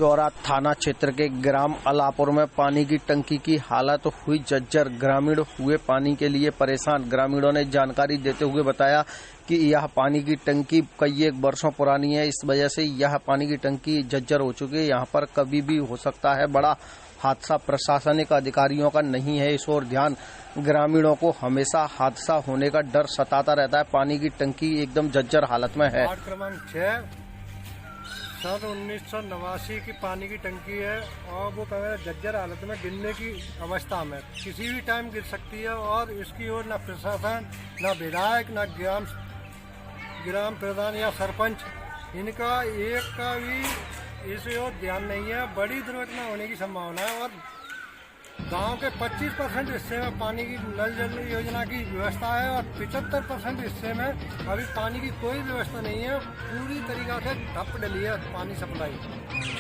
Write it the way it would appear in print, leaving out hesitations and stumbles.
जौरा थाना क्षेत्र के ग्राम अलापुर में पानी की टंकी की हालत हुई जर्जर। ग्रामीण हुए पानी के लिए परेशान। ग्रामीणों ने जानकारी देते हुए बताया कि यह पानी की टंकी कई एक वर्षों पुरानी है। इस वजह से यह पानी की टंकी जर्जर हो चुकी है। यहाँ पर कभी भी हो सकता है बड़ा हादसा। प्रशासनिक अधिकारियों का नहीं है इस ओर ध्यान। ग्रामीणों को हमेशा हादसा होने का डर सताता रहता है। पानी की टंकी एकदम जर्जर हालत में है। वार्ड क्रमांक 6 सन 1989 की पानी की टंकी है और वो जर्जर हालत में गिरने की अवस्था में किसी भी टाइम गिर सकती है। और इसकी ओर न प्रशासन, न विधायक, न ग्राम प्रधान या सरपंच, इनका एक का भी इस ओर ध्यान नहीं है। बड़ी दुर्घटना होने की संभावना है। और गांव के 25% हिस्से में पानी की नल जल योजना की व्यवस्था है और 75% हिस्से में अभी पानी की कोई व्यवस्था नहीं है। पूरी तरीका से ठप डली है पानी सप्लाई।